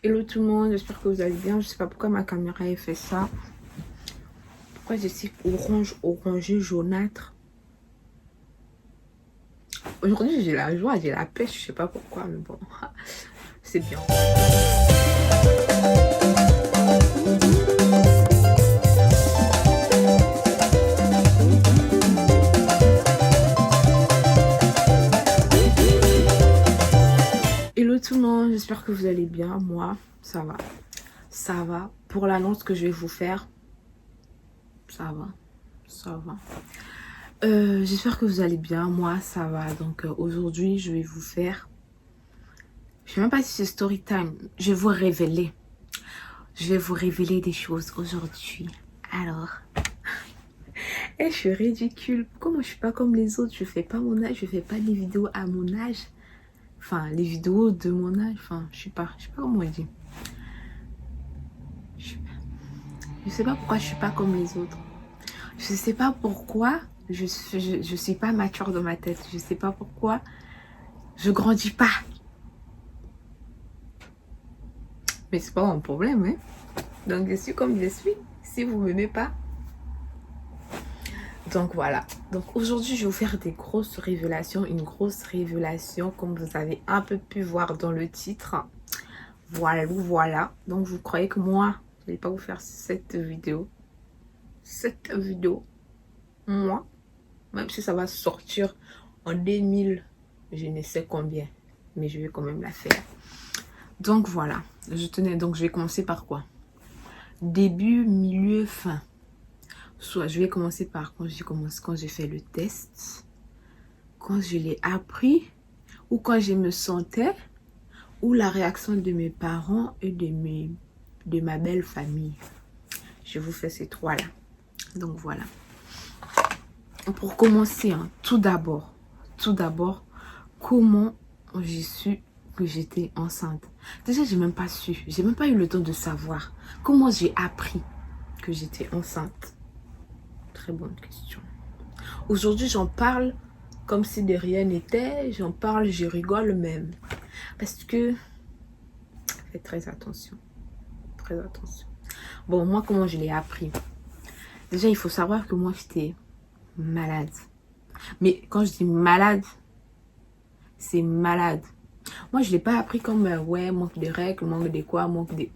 Hello tout le monde, j'espère que vous allez bien. Je sais pas pourquoi ma caméra a fait ça. Pourquoi je suis orange, orangé, jaunâtre. Aujourd'hui j'ai la joie, j'ai la pêche, je sais pas pourquoi, mais bon, c'est bien. Hello tout le monde, j'espère que vous allez bien. Moi, ça va. Ça va. Pour l'annonce que je vais vous faire, ça va. Ça va. J'espère que vous allez bien. Moi, ça va. Donc aujourd'hui, je vais vous faire... Je sais même pas si c'est story time. Je vais vous révéler. Je vais vous révéler des choses aujourd'hui. Alors... Et je suis ridicule. Comment je suis pas comme les autres? Je fais pas mon âge. Je fais pas des vidéos à mon âge. Enfin, les vidéos de mon âge. Enfin, je sais pas comment on dit. Je sais pas pourquoi je suis pas comme les autres. Je sais pas pourquoi je suis pas mature dans ma tête. Je sais pas pourquoi je grandis pas. Mais c'est pas mon problème, hein. Donc je suis comme je suis. Si vous m'aimez pas. Donc voilà. Donc aujourd'hui je vais vous faire des grosses révélations. Une grosse révélation comme vous avez un peu pu voir dans le titre. Voilà. Donc vous croyez que moi je vais pas vous faire cette vidéo. Cette vidéo. Moi. Même si ça va sortir en 2000, je ne sais combien. Mais je vais quand même la faire. Donc voilà. Donc je vais commencer par quoi? Début, milieu, fin. Soit je vais commencer par quand j'ai fait le test. Quand je l'ai appris. Ou quand je me sentais. Ou la réaction de mes parents et de ma belle famille. Je vous fais ces trois-là. Donc voilà. Pour commencer, hein, tout d'abord, comment j'ai su que j'étais enceinte? Déjà, j'ai même pas su. J'ai même pas eu le temps de savoir. Comment j'ai appris que j'étais enceinte? Très bonne question. Aujourd'hui, j'en parle comme si de rien n'était. J'en parle, je rigole même. Parce que... Faites très attention. Très attention. Bon, moi, comment je l'ai appris? Déjà, il faut savoir que moi, j'étais malade. Mais quand je dis malade, c'est malade. Moi, je ne l'ai pas appris comme, ouais, manque de règles, manque de quoi, manque de...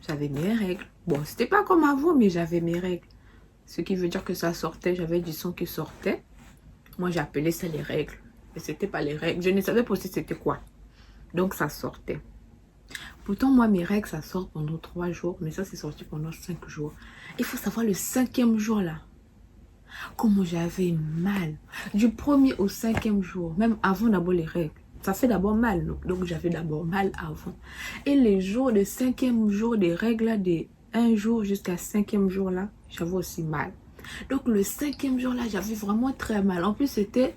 J'avais mes règles. Bon, c'était pas comme avant, mais j'avais mes règles. Ce qui veut dire que ça sortait, j'avais du sang qui sortait. Moi, j'appelais ça les règles. Mais c'était pas les règles. Je ne savais pas aussi c'était quoi. Donc, ça sortait. Pourtant, moi, mes règles, ça sort pendant 3 jours. Mais ça, c'est sorti pendant 5 jours. Il faut savoir le 5e jour, là. Comment j'avais mal. Du 1er au 5e jour. Même avant d'abord les règles. Ça fait d'abord mal. Donc, j'avais d'abord mal avant. Et les jours, le 5e jour des règles, là, de 1 jour jusqu'à 5e jour, là, j'avais aussi mal. Donc, le 5e jour, là, j'avais vraiment très mal. En plus, c'était...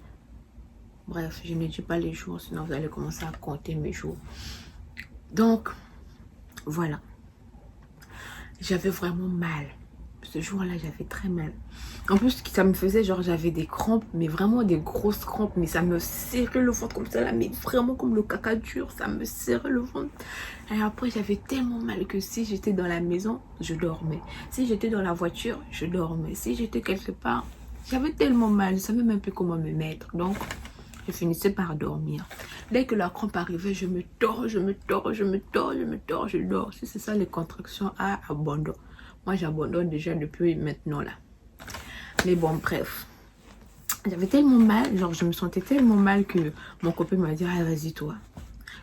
Bref, je ne dis pas les jours, sinon vous allez commencer à compter mes jours. Donc, voilà. J'avais vraiment mal. Ce jour-là, j'avais très mal. En plus, ça me faisait genre, j'avais des crampes, mais vraiment des grosses crampes. Mais ça me serrait le ventre comme ça, là, mais vraiment comme le caca dur, ça me serrait le ventre. Et après, j'avais tellement mal que si j'étais dans la maison, je dormais. Si j'étais dans la voiture, je dormais. Si j'étais quelque part, j'avais tellement mal, je savais même plus comment me mettre. Donc, je finissais par dormir. Dès que la crampe arrivait, je me tords, je dors. Si c'est ça les contractions à abandon. Moi, j'abandonne déjà depuis maintenant là. Mais bon, bref. J'avais tellement mal, genre je me sentais tellement mal que mon copain m'a dit, ah vas-y toi.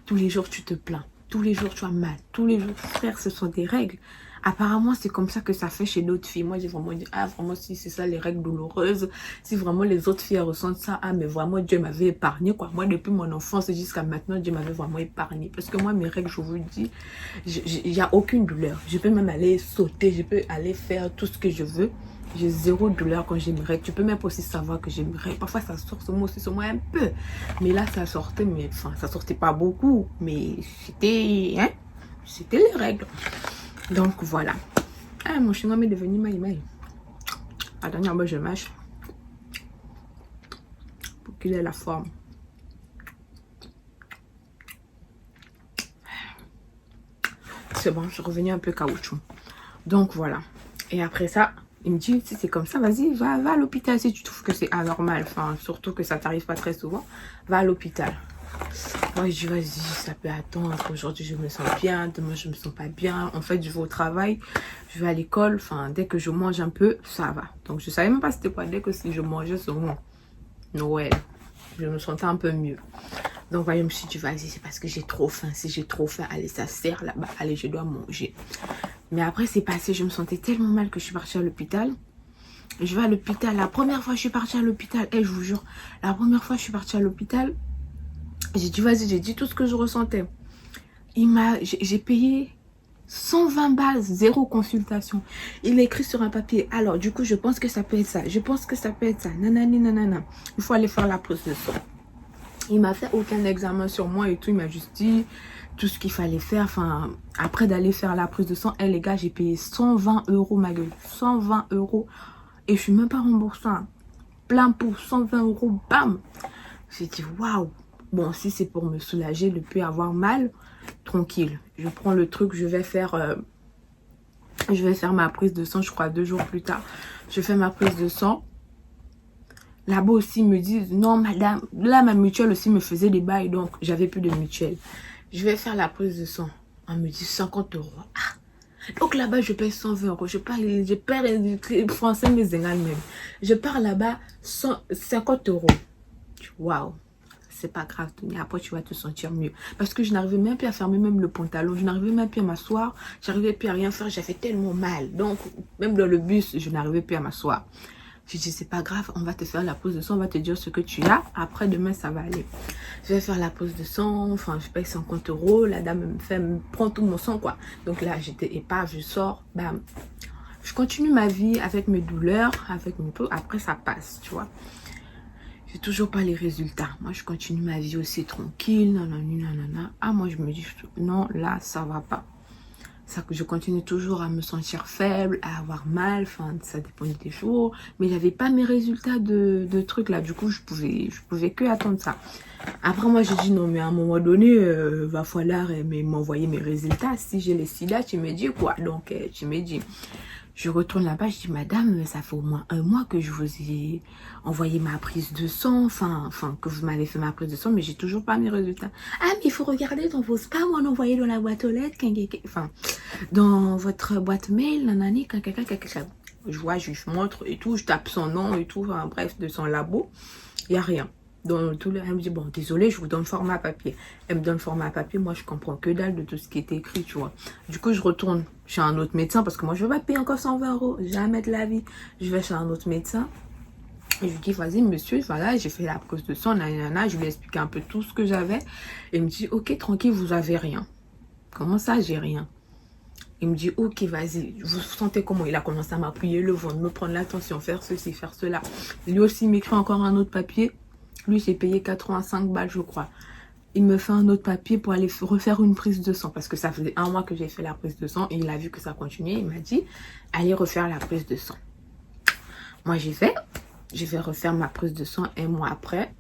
Tous les jours tu te plains. Tous les jours tu as mal. Tous les jours, frère, ce sont des règles. Apparemment, c'est comme ça que ça fait chez d'autres filles. Moi, j'ai vraiment dit, ah, vraiment, si c'est ça, les règles douloureuses, si vraiment les autres filles ressentent ça, ah, mais vraiment, Dieu m'avait épargné, quoi. Moi, depuis mon enfance jusqu'à maintenant, Dieu m'avait vraiment épargné. Parce que moi, mes règles, je vous dis, il n'y a aucune douleur. Je peux même aller sauter, je peux aller faire tout ce que je veux. J'ai zéro douleur quand j'ai mes règles. Tu peux même aussi savoir que j'ai mes règles. Parfois, ça sort sur moi aussi, sur moi un peu. Mais là, ça sortait, mais enfin, ça sortait pas beaucoup. Mais c'était, hein, c'était les règles. Donc voilà. Ah, mon chinois m'est devenu maï. La dernière fois, je mâche pour qu'il ait la forme. c'est bon, je suis revenue un peu caoutchouc. Donc voilà. Et après ça, il me dit, si c'est comme ça, vas-y, va à l'hôpital si tu trouves que c'est anormal. Enfin, surtout que ça t'arrive pas très souvent. Va à l'hôpital. Moi, je dis, vas-y, ça peut attendre. Aujourd'hui, je me sens bien. Demain, je me sens pas bien. En fait, je vais au travail. Je vais à l'école. Enfin, dès que je mange un peu, ça va. Donc, je savais même pas c'était quoi. Dès que si je mangeais souvent Noël, je me sentais un peu mieux. Donc, voilà, je me suis dit, vas-y, c'est parce que j'ai trop faim. Si j'ai trop faim, allez, ça sert là-bas. Allez, je dois manger. Mais après, c'est passé. Je me sentais tellement mal que je suis partie à l'hôpital. Je vais à l'hôpital. La première fois, je suis partie à l'hôpital. Je vous jure, la première fois, je suis partie à l'hôpital. J'ai dit, vas-y, j'ai dit tout ce que je ressentais. J'ai payé 120 balles, 0 consultation. Il a écrit sur un papier. Alors, du coup, je pense que ça peut être ça. Je pense que ça peut être ça. Nanani, nanana. Il faut aller faire la prise de sang. Il m'a fait aucun examen sur moi et tout. Il m'a juste dit tout ce qu'il fallait faire. Enfin, après d'aller faire la prise de sang, les gars, j'ai payé 120 €, ma gueule. 120 €. Et je suis même pas remboursée. Plein pour 120 €. Bam! J'ai dit, waouh! Bon, si c'est pour me soulager, ne plus avoir mal, tranquille. Je prends le truc, je vais faire ma prise de sang, je crois 2 jours plus tard. Je fais ma prise de sang. Là-bas aussi, ils me disent, non, madame, là, ma mutuelle aussi me faisait des bails, donc j'avais plus de mutuelle. Je vais faire la prise de sang. On me dit 50 €. Ah! Donc là-bas, je paye 120 €. Je perds les français, mes égales même. Je pars là-bas 50 €. Waouh! C'est pas grave, mais après tu vas te sentir mieux. Parce que je n'arrivais même plus à fermer même le pantalon. Je n'arrivais même plus à m'asseoir. J'arrivais plus à rien faire. J'avais tellement mal. Donc, même dans le bus, je n'arrivais plus à m'asseoir. J'ai dit, c'est pas grave, on va te faire la pose de sang, on va te dire ce que tu as. Après, demain, ça va aller. Je vais faire la pose de sang. Enfin, je paye 50 €. La dame me prend tout mon sang, quoi. Donc là, j'étais épave, je sors. Bam. Je continue ma vie avec mes douleurs, avec mes peaux. Après, ça passe, tu vois. J'ai toujours pas les résultats. Moi, je continue ma vie aussi tranquille. Nanana. Ah, moi, je me dis, non, là, ça va pas. Ça, je continue toujours à me sentir faible, à avoir mal. Enfin, ça dépendait des jours. Mais j'avais pas mes résultats de trucs là. Du coup, je pouvais que attendre ça. Après, moi, j'ai dit, non, mais à un moment donné, va falloir m'envoyer mes résultats. Si j'ai les SIDA, tu me dis quoi? Donc, tu me dis. Je retourne là-bas, je dis, madame, ça fait au moins 1 mois que je vous ai envoyé ma prise de sang, enfin que vous m'avez fait ma prise de sang, mais j'ai toujours pas mes résultats. Ah, mais il faut regarder dans vos spams, on envoyé dans la boîte aux lettres, enfin, dans votre boîte mail, nanani, je vois, je montre et tout, je tape son nom et tout, enfin, bref, de son labo, il n'y a rien. Dans tout le... Elle me dit, bon, désolé, je vous donne le format papier. Elle me donne le format papier, moi, je comprends que dalle de tout ce qui était écrit, tu vois. Du coup, je retourne chez un autre médecin, parce que moi, je ne vais pas payer encore 120 €, jamais de la vie. Je vais chez un autre médecin, et je lui dis, vas-y, monsieur, voilà, j'ai fait la prise de sang, nanana, je lui ai expliqué un peu tout ce que j'avais. Et il me dit, ok, tranquille, vous avez rien. Comment ça, j'ai rien? Il me dit, ok, vas-y, vous sentez comment? Il a commencé à m'appuyer le ventre, me prendre l'attention, faire ceci, faire cela. Lui aussi, il m'écrit encore un autre papier. Lui, j'ai payé 85 balles, je crois. Il me fait un autre papier pour aller refaire une prise de sang. Parce que ça faisait 1 mois que j'ai fait la prise de sang. Et il a vu que ça continuait. Il m'a dit, allez refaire la prise de sang. Moi, j'y vais. Je vais refaire ma prise de sang 1 mois après.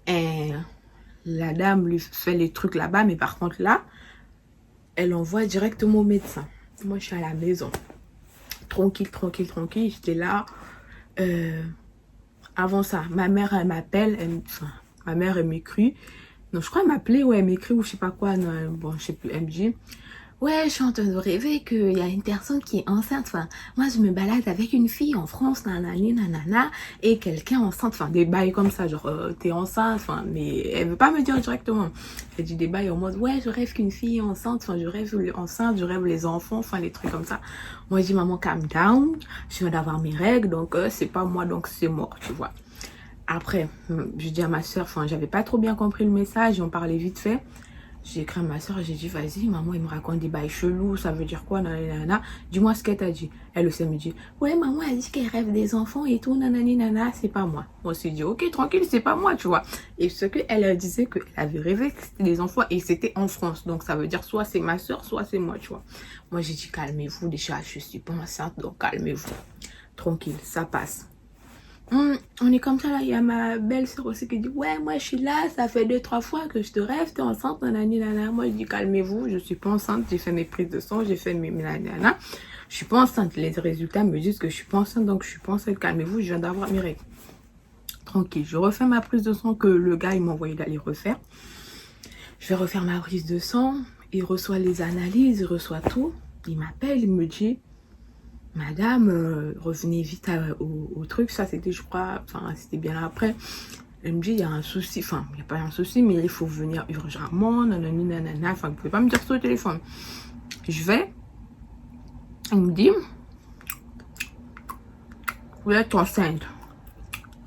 Et la dame lui fait les trucs là-bas. Mais par contre, là, elle envoie directement au médecin. Moi, je suis à la maison. Tranquille, tranquille, tranquille. J'étais là. Avant ça, ma mère, elle m'appelle, ma mère, elle m'écrit. Non, je crois qu'elle m'appelait, ouais, elle m'écrit ou je sais pas quoi. Non, bon, je sais plus, elle me dit, ouais, je suis en train de rêver qu'il y a une personne qui est enceinte. Enfin, moi, je me balade avec une fille en France, nanani, nanana, et quelqu'un enceinte. Enfin, des bails comme ça, genre, t'es enceinte. Enfin, mais elle veut pas me dire directement. Elle dit des bails en mode, ouais, je rêve qu'une fille est enceinte. Enfin, je rêve enceinte, je rêve les enfants. Enfin, les trucs comme ça. Moi, je dis, maman, calm down. Je viens d'avoir mes règles, donc c'est pas moi, donc c'est mort, tu vois. Après, je dis à ma soeur, enfin, j'avais pas trop bien compris le message, on parlait vite fait. J'ai écrit à ma soeur, j'ai dit, vas-y, maman, il me raconte des bails chelous, ça veut dire quoi, nanana. Dis-moi ce qu'elle t'a dit. Elle aussi me dit, ouais, maman, elle dit qu'elle rêve des enfants et tout, nanani, nana, c'est pas moi. Moi aussi, dit, ok, tranquille, c'est pas moi, tu vois. Et ce qu'elle disait qu'elle avait rêvé que c'était des enfants et c'était en France. Donc, ça veut dire soit c'est ma soeur, soit c'est moi, tu vois. Moi, j'ai dit, calmez-vous, déjà, je suis pas enceinte, donc calmez-vous. Tranquille, ça passe. On est comme ça là, il y a ma belle-sœur aussi qui dit ouais moi je suis là, ça fait 2-3 fois que je te rêve, t'es enceinte, nanani nanana. Moi je dis calmez-vous, je suis pas enceinte, j'ai fait mes prises de sang, j'ai fait mes nanana. Je suis pas enceinte, les résultats me disent que je suis pas enceinte, donc je suis pas enceinte, calmez-vous, je viens d'avoir mes règles. Tranquille, je refais ma prise de sang que le gars il m'a envoyé d'aller refaire. Je vais refaire ma prise de sang, il reçoit les analyses, il reçoit tout, il m'appelle, il me dit madame, revenez vite au truc. Ça, c'était, je crois, enfin, c'était bien après. Elle me dit, il y a un souci. Enfin, il n'y a pas un souci, mais il faut venir urgemment. Nanani, nanana. Enfin, vous ne pouvez pas me dire ça au téléphone. Je vais. Elle me dit, vous êtes enceinte.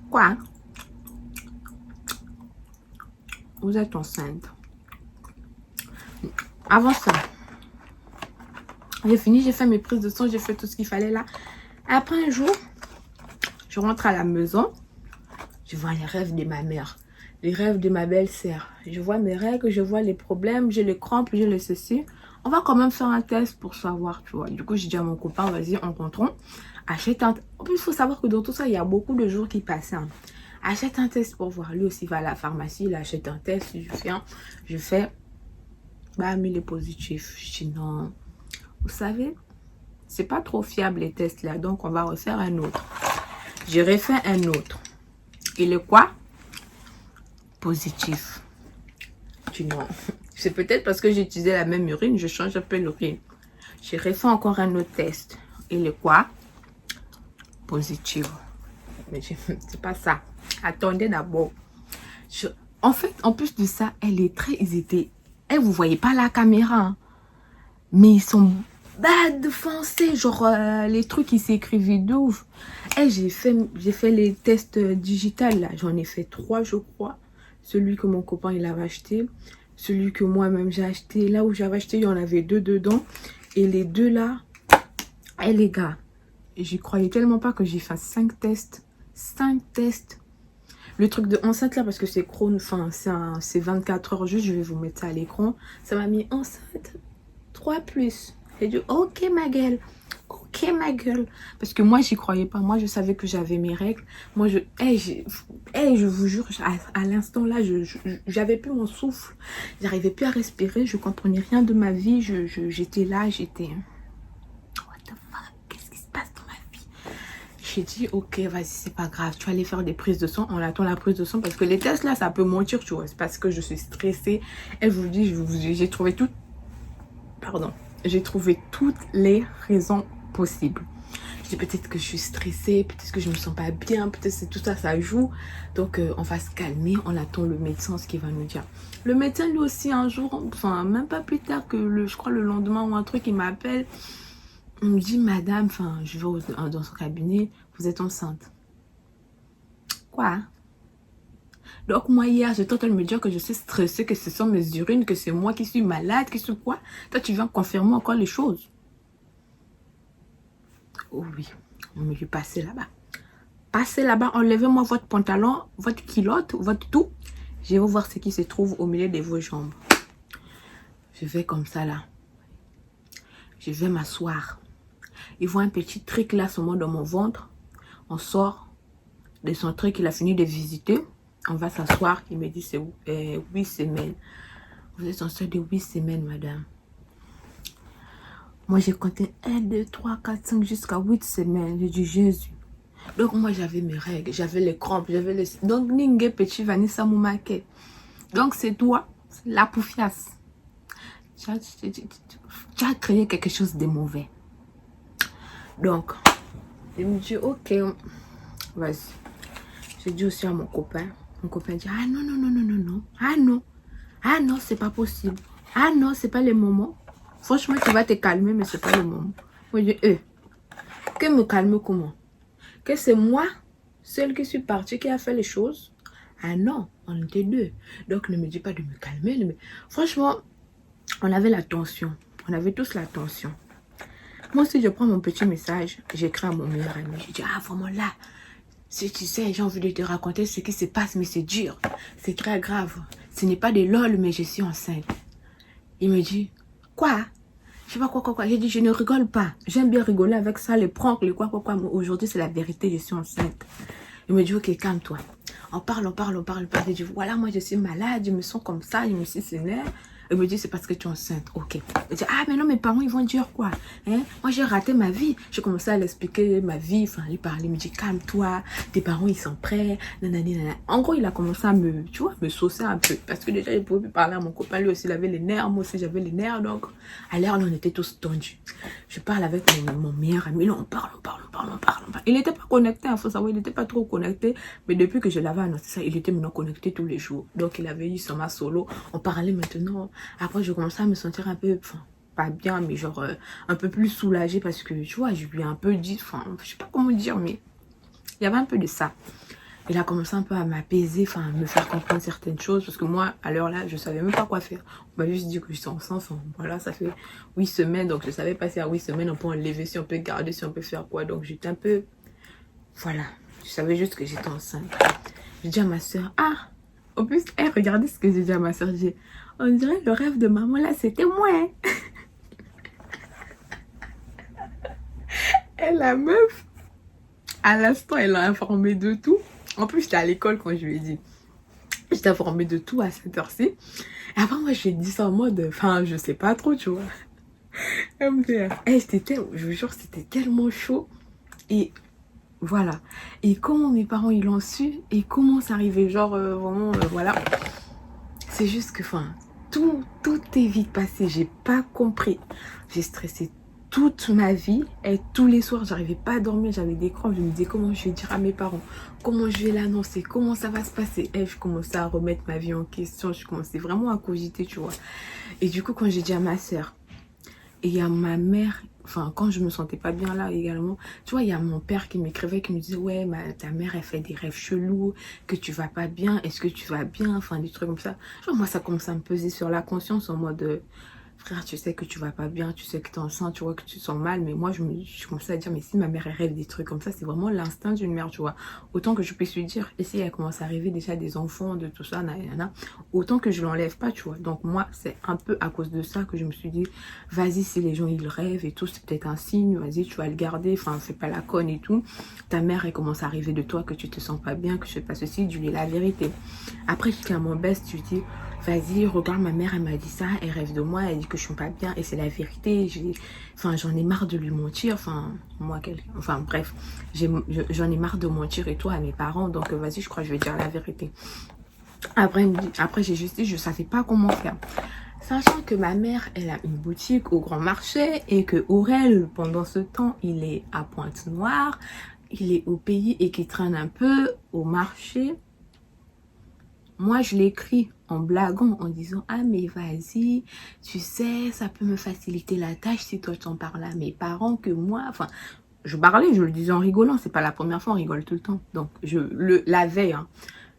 Quoi? Vous êtes enceinte. Avant ça, j'ai fini, j'ai fait mes prises de sang, j'ai fait tout ce qu'il fallait là. Après un jour, je rentre à la maison, je vois les rêves de ma mère, les rêves de ma belle-sœur. Je vois mes règles, je vois les problèmes, j'ai les crampes, j'ai le ceci. On va quand même faire un test pour savoir, tu vois. Du coup, j'ai dit à mon copain, vas-y, rencontrons. Achète un... En plus, il faut savoir que dans tout ça, il y a beaucoup de jours qui passent. Hein. Achète un test pour voir. Lui aussi va à la pharmacie, il achète un test, je fais... Bah, mais il est positif. Je dis non... Vous savez, c'est pas trop fiable les tests là, donc on va refaire un autre. J'ai refait un autre. Il est quoi? Positif. Tu vois, c'est peut-être parce que j'utilisais la même urine, je change un peu l'urine. J'ai refait encore un autre test. Il est quoi? Positif. Mais c'est pas ça. Attendez d'abord. En fait, en plus de ça, elle est très hésitée. Et vous voyez pas la caméra, hein. Mais ils sont bad foncés, genre les trucs qui s'écrivent de ouf. Et j'ai fait les tests digitales là, j'en ai fait 3 je crois. Celui que mon copain il avait acheté, celui que moi-même j'ai acheté, là où j'avais acheté il y en avait 2 dedans. Et les 2 là, et les gars, j'y croyais tellement pas que j'ai fait 5 tests. 5 tests. Le truc de enceinte là, parce que c'est chrono, enfin c'est 24 heures juste, je vais vous mettre ça à l'écran. Ça m'a mis enceinte 3+. J'ai dit ok ma gueule, ok ma gueule. Parce que moi j'y croyais pas, moi je savais que j'avais mes règles. Moi je vous jure, à l'instant là, j'avais plus mon souffle. J'arrivais plus à respirer, je comprenais rien de ma vie. J'étais là, j'étais... What the fuck, qu'est-ce qui se passe dans ma vie? J'ai dit ok vas-y c'est pas grave, tu vas aller faire des prises de sang, on attend la prise de sang parce que les tests là ça peut mentir, tu vois, c'est parce que je suis stressée. Et je vous dis, j'ai trouvé tout, pardon, j'ai trouvé toutes les raisons possibles. Je dis peut-être que je suis stressée, peut-être que je me sens pas bien, peut-être que tout ça, ça joue. Donc on va se calmer, on attend le médecin, ce qu'il va nous dire. Le médecin lui aussi un jour, enfin même pas plus tard que je crois le lendemain ou un truc, il m'appelle. On me dit madame, enfin je vais dans son cabinet, vous êtes enceinte. Quoi? Donc moi hier, j'étais en train de me dire que je suis stressée, que ce sont mes urines, que c'est moi qui suis malade, que c'est quoi? Toi tu viens confirmer encore les choses. Oh oui, on me dit passez là-bas. Passez là-bas, enlevez-moi votre pantalon, votre culotte, votre tout. Je vais voir ce qui se trouve au milieu de vos jambes. Je vais comme ça là. Je vais m'asseoir. Il voit un petit truc là seulement dans mon ventre. On sort de son truc qu'il a fini de visiter. On va s'asseoir. Il me dit c'est 8 semaines. Vous êtes enceinte de 8 semaines, madame. Moi, j'ai compté 1, 2, 3, 4, 5 jusqu'à 8 semaines. J'ai dit Jésus. Donc, moi, j'avais mes règles. J'avais les crampes. J'avais les... Donc, Ningue Petit Vanessa Moumake. Donc, c'est toi, la poufiasse. Tu as créé quelque chose de mauvais. Donc, il me dit ok, vas-y. J'ai dit aussi à mon copain. Mon copain dit ah non, non, non, non, non, non. Ah non. Ah non, c'est pas possible. Ah non, c'est pas le moment. Franchement, tu vas te calmer, mais c'est pas le moment. Moi, je dis, que me calmer comment? Que c'est moi, seule qui suis partie, qui a fait les choses? Ah non, on était 2. Donc, ne me dis pas de me calmer. Mais... Franchement, on avait la tension. On avait tous la tension. Moi aussi, je prends mon petit message. J'écris à mon meilleur ami. Je dis, ah, vraiment là. Si tu sais, j'ai envie de te raconter ce qui se passe, mais c'est dur. C'est très grave. Ce n'est pas des lol, mais je suis enceinte. Il me dit, quoi? Je sais pas quoi. J'ai dit, je ne rigole pas. J'aime bien rigoler avec ça, les pranks, les quoi. Mais aujourd'hui, c'est la vérité, je suis enceinte. Il me dit, ok, calme-toi. On parle. Il dit, voilà, moi je suis malade, je me sens comme ça, je me suis sénère. Il me dit, c'est parce que tu es enceinte. Ok. Il dit, ah, mais non, mes parents, ils vont dire quoi, hein? Moi, j'ai raté ma vie. J'ai commencé à l'expliquer ma vie, enfin, lui parler. Il me dit, calme-toi, tes parents, ils sont prêts. Nanani, nanana. En gros, il a commencé à me, tu vois, me saucer un peu. Parce que déjà, il pouvait plus parler à mon copain. Lui aussi, il avait les nerfs. Moi aussi, j'avais les nerfs. Donc, à l'air, on était tous tendus. Je parle avec mon meilleur ami. Là, on parle. Il n'était pas connecté, il faut savoir, il n'était pas trop connecté. Mais depuis que je l'avais annoncé ça, il était maintenant connecté tous les jours. Donc, il avait eu son ma solo. On parlait maintenant. Après, je commençais à me sentir un peu, enfin, pas bien, mais genre un peu plus soulagée parce que, tu vois, je lui ai un peu dit, enfin, je sais pas comment dire, mais il y avait un peu de ça. Il a commencé un peu à m'apaiser, enfin, à me faire comprendre certaines choses. Parce que moi, à l'heure là, je savais même pas quoi faire. On m'a juste dit que j'étais enceinte. Enfin, voilà, ça fait 8 semaines. Donc, je savais pas si à 8 semaines, on peut enlever, si on peut garder, si on peut faire quoi. Donc, j'étais un peu... Voilà. Je savais juste que j'étais enceinte. J'ai dit à ma soeur, ah, en plus, hey, regardez ce que j'ai dit à ma soeur. On dirait le rêve de maman là, c'était moi. Hein. Et la meuf, à l'instant, elle a informé de tout. En plus, j'étais à l'école quand je lui ai dit. J'étais informée de tout à cette heure-ci. Et après, moi, je lui ai dit ça en mode, enfin, je sais pas trop, tu vois. Elle me dit, hey, je vous jure, c'était tellement chaud. Et voilà. Et comment mes parents, ils l'ont su. Et comment ça arrivait, genre, vraiment, voilà. C'est juste que, enfin, tout est vite passé. J'ai pas compris. J'ai stressé toute ma vie et tous les soirs j'arrivais pas à dormir, j'avais des crampes, je me disais comment je vais dire à mes parents, comment je vais l'annoncer, comment ça va se passer. Et je commençais à remettre ma vie en question, je commençais vraiment à cogiter, tu vois. Et du coup quand j'ai dit à ma soeur et il y a ma mère, enfin quand je me sentais pas bien là également, tu vois, il y a mon père qui m'écrivait, qui me disait ouais ta mère elle fait des rêves chelous, que tu vas pas bien, est-ce que tu vas bien, enfin des trucs comme ça. Genre moi ça commence à me peser sur la conscience en mode frère, tu sais que tu vas pas bien, tu sais que tu es enceinte, tu vois que tu te sens mal. Mais moi, je commençais à dire, mais si ma mère rêve des trucs comme ça, c'est vraiment l'instinct d'une mère, tu vois. Autant que je puisse lui dire, et si elle commence à rêver déjà des enfants, de tout ça, autant que je l'enlève pas, tu vois. Donc moi, c'est un peu à cause de ça que je me suis dit, vas-y, si les gens, ils rêvent et tout, c'est peut-être un signe, vas-y, tu vas le garder, enfin, fais pas la conne et tout. Ta mère, elle commence à rêver de toi, que tu te sens pas bien, que je sais pas ceci, je lui dis la vérité. Après, je dis à mon best, tu dis, vas-y, regarde, ma mère, elle m'a dit ça, elle rêve de moi, elle dit que je suis pas bien, et c'est la vérité. Enfin, j'en ai marre de lui mentir, enfin, moi, enfin, bref, j'en ai marre de mentir et tout à mes parents, donc vas-y, je crois que je vais dire la vérité. Après, j'ai juste dit, je savais pas comment faire. Sachant que ma mère, elle a une boutique au Grand Marché, et que Aurel, pendant ce temps, il est à Pointe-Noire, il est au pays, et qu'il traîne un peu au marché. Moi, je l'écris en blaguant, en disant « Ah, mais vas-y, tu sais, ça peut me faciliter la tâche si toi, tu en parles à mes parents que moi. » Enfin, je parlais, je le disais en rigolant. C'est pas la première fois, on rigole tout le temps. Donc, la veille, hein,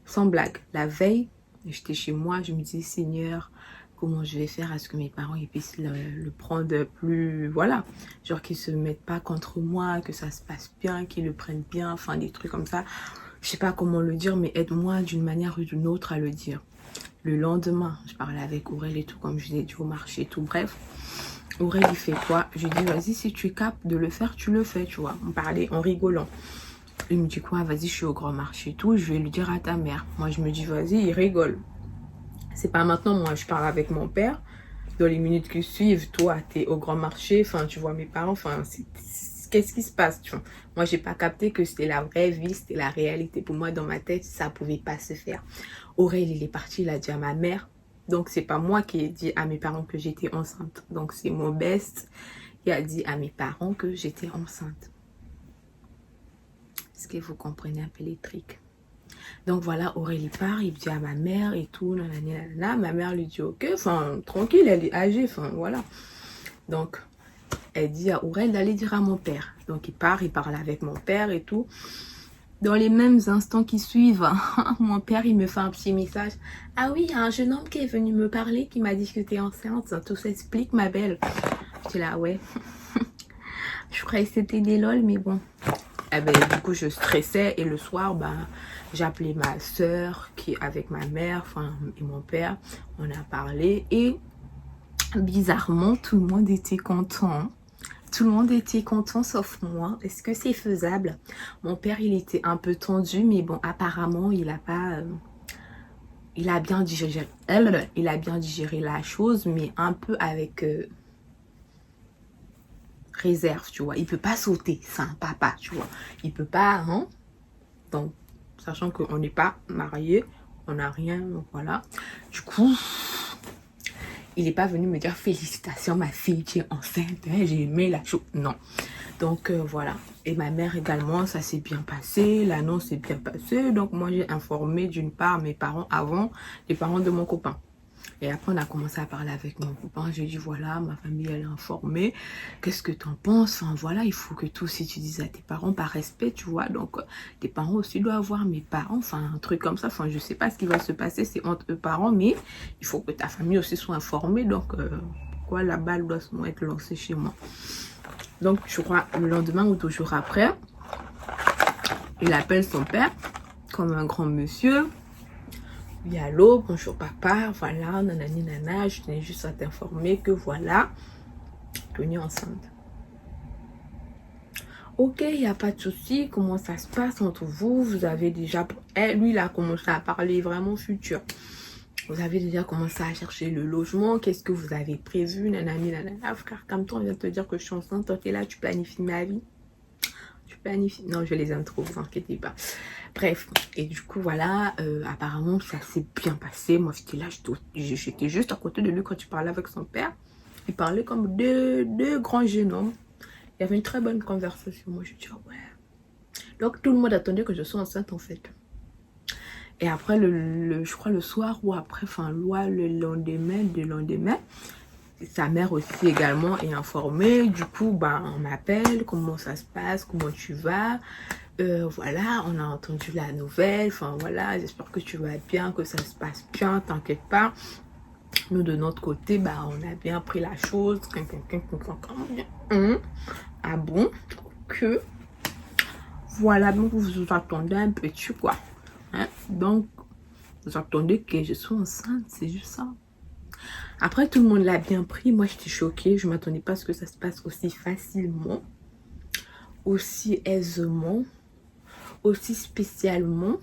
sans blague, la veille, j'étais chez moi, je me disais « Seigneur, comment je vais faire à ce que mes parents ils puissent le prendre plus... » Voilà, genre qu'ils se mettent pas contre moi, que ça se passe bien, qu'ils le prennent bien, enfin, des trucs comme ça. Je sais pas comment le dire, mais aide-moi d'une manière ou d'une autre à le dire. Le lendemain, je parlais avec Aurel et tout, comme je l'ai dit au marché et tout. Bref, Aurel, il fait quoi? Je lui dis, vas-y, si tu es capable de le faire, tu le fais, tu vois. On parlait en rigolant. Il me dit quoi? Vas-y, je suis au grand marché et tout. Je vais lui dire à ta mère. Moi, je me dis, vas-y, il rigole. C'est pas maintenant, moi, je parle avec mon père. Dans les minutes qui suivent, toi, t'es au grand marché. Enfin, tu vois mes parents. Enfin, qu'est-ce qui se passe, tu vois? Moi, j'ai pas capté que c'était la vraie vie, c'était la réalité. Pour moi, dans ma tête, ça pouvait pas se faire. Aurel, il est parti, il a dit à ma mère. Donc, c'est pas moi qui ai dit à mes parents que j'étais enceinte. Donc, c'est mon best qui a dit à mes parents que j'étais enceinte. Est-ce que vous comprenez un peu les trucs? Donc, voilà, Aurel, il part, il dit à ma mère et tout, nanana. Ma mère lui dit, ok, enfin, tranquille, elle est âgée, enfin, voilà. Donc, elle dit à Aurel d'aller dire à mon père. Donc, il part, il parle avec mon père et tout. Dans les mêmes instants qui suivent, mon père, il me fait un petit message. Ah oui, il y a un jeune homme qui est venu me parler, qui m'a dit que tu es enceinte. Tout s'explique, ma belle. J'étais là, ouais. Je croyais que c'était des lol, mais bon. Eh ben, du coup, je stressais. Et le soir, ben, j'appelais ma soeur, qui est avec ma mère, enfin, et mon père. On a parlé. Et bizarrement, tout le monde était content. Tout le monde était content sauf moi. Est-ce que c'est faisable? Mon père, il était un peu tendu, mais bon, apparemment, il a pas... il a bien digéré... il a bien digéré la chose, mais un peu avec... réserve, tu vois. Il peut pas sauter, c'est un papa, tu vois. Il peut pas, hein. Donc, sachant qu'on n'est pas mariés, on n'a rien, donc voilà. Du coup, il n'est pas venu me dire félicitations, ma fille, tu es enceinte, hein, j'ai aimé la chose. Non. Donc, voilà. Et ma mère également, ça s'est bien passé, l'annonce s'est bien passée. Donc, moi, j'ai informé d'une part mes parents avant les parents de mon copain. Et après, on a commencé à parler avec mon copain. J'ai dit, voilà, ma famille, elle est informée. Qu'est-ce que tu en penses? Enfin, voilà, il faut que tout, si tu dises à tes parents par respect, tu vois. Donc, tes parents aussi doivent voir mes parents. Enfin, un truc comme ça. Enfin, je sais pas ce qui va se passer. C'est entre eux parents. Mais il faut que ta famille aussi soit informée. Donc, pourquoi la balle doit être lancée chez moi? Donc, je crois, le lendemain ou 2 jours après, il appelle son père comme un grand monsieur. Oui, allô, bonjour papa, voilà, nanani nana, je tenais juste à t'informer que voilà, tenue enceinte. Ok, il n'y a pas de souci, comment ça se passe entre vous? Vous avez déjà... lui, il a commencé à parler vraiment futur. Vous avez déjà commencé à chercher le logement, qu'est-ce que vous avez prévu, nanani nanana. Frère, comme toi, on vient de te dire que je suis enceinte, toi, t'es là, tu planifies ma vie. Tu planifies... Non, je les aime trop, vous inquiétez pas. Bref, et du coup, voilà, apparemment, ça s'est bien passé. Moi, j'étais là, j'étais juste à côté de lui quand tu parlais avec son père. Il parlait comme deux grands jeunes hommes. Il y avait une très bonne conversation. Moi, je dis, ouais. Donc, tout le monde attendait que je sois enceinte, en fait. Et après, je crois le soir ou après, enfin, le lendemain, sa mère aussi également est informée. Du coup, bah, on m'appelle, comment ça se passe, comment tu vas. Voilà, on a entendu la nouvelle, enfin voilà, j'espère que tu vas bien, que ça se passe bien, t'inquiète pas. Nous de notre côté, bah on a bien pris la chose. Ah bon, que voilà, donc vous attendez un petit quoi, hein? Donc vous attendez que je sois enceinte, c'est juste ça. Après tout le monde l'a bien pris, moi j'étais choquée, je m'attendais pas à ce que ça se passe aussi facilement, aussi aisément, aussi spécialement.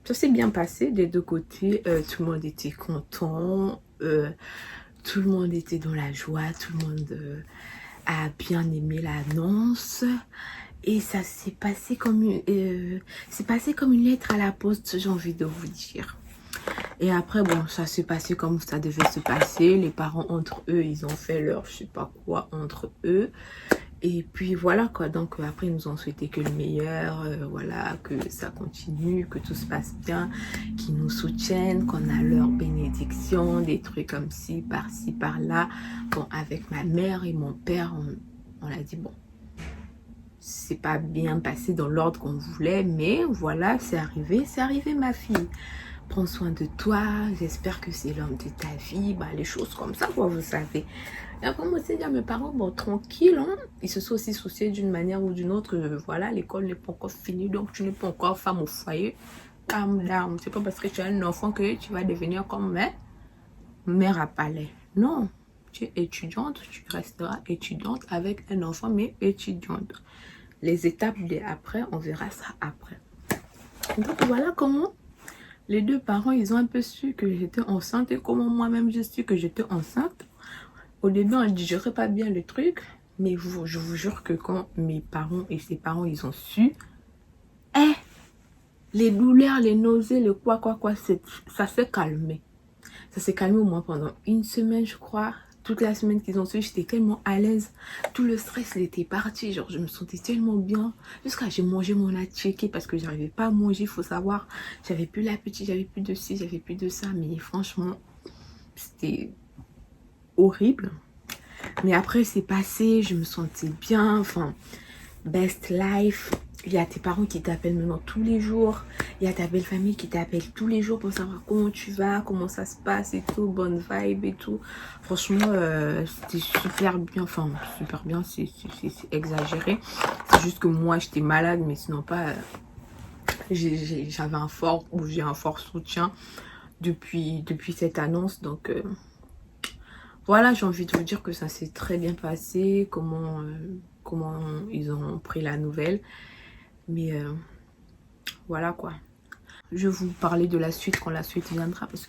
Ça s'est bien passé des deux côtés, tout le monde était content, tout le monde était dans la joie, tout le monde a bien aimé l'annonce. Et ça s'est passé comme une lettre à la poste, j'ai envie de vous dire. Et après, bon, ça s'est passé comme ça devait se passer. Les parents entre eux, ils ont fait leur je sais pas quoi entre eux. Et puis voilà quoi, donc après ils nous ont souhaité que le meilleur, voilà, que ça continue, que tout se passe bien, qu'ils nous soutiennent, qu'on a leur bénédiction, des trucs comme ci, par-ci, par-là. Bon, avec ma mère et mon père, on a dit bon, c'est pas bien passé dans l'ordre qu'on voulait, mais voilà, c'est arrivé ma fille. Prends soin de toi, j'espère que c'est l'homme de ta vie, bah, les choses comme ça, quoi, vous savez. Et après, moi, c'est dire à mes parents, bon, tranquille, hein. Ils se sont aussi souciés d'une manière ou d'une autre. Voilà, l'école n'est pas encore finie, donc tu n'es pas encore femme au foyer. Calm down. C'est pas parce que tu as un enfant que tu vas devenir comme mère à palais. Non, tu es étudiante, tu resteras étudiante avec un enfant, mais étudiante. Les étapes après, on verra ça après. Donc voilà comment les deux parents, ils ont un peu su que j'étais enceinte et comment moi-même je su que j'étais enceinte. Au début, on ne digérait pas bien le truc, mais je vous jure que quand mes parents et ses parents, ils ont su, les douleurs, les nausées, le quoi, ça s'est calmé. Ça s'est calmé au moins pendant une semaine, je crois. Toute la semaine qu'ils ont su, j'étais tellement à l'aise. Tout le stress, il était parti. Genre, je me sentais tellement bien. Jusqu'à j'ai mangé mon attiéké parce que j'arrivais pas à manger, il faut savoir. J'avais plus l'appétit, j'avais plus de ci, j'avais plus de ça. Mais franchement, c'était horrible. Mais après, c'est passé, je me sentais bien. Enfin, best life. Il y a tes parents qui t'appellent maintenant tous les jours. Il y a ta belle famille qui t'appelle tous les jours pour savoir comment tu vas, comment ça se passe et tout, bonne vibe et tout. Franchement, c'était super bien. Enfin, super bien, c'est exagéré. C'est juste que moi, j'étais malade, mais sinon pas... j'avais un fort, j'ai un fort soutien depuis cette annonce. Donc, Voilà, j'ai envie de vous dire que ça s'est très bien passé, comment ils ont pris la nouvelle. Mais voilà quoi. Je vais vous parler de la suite quand la suite viendra parce que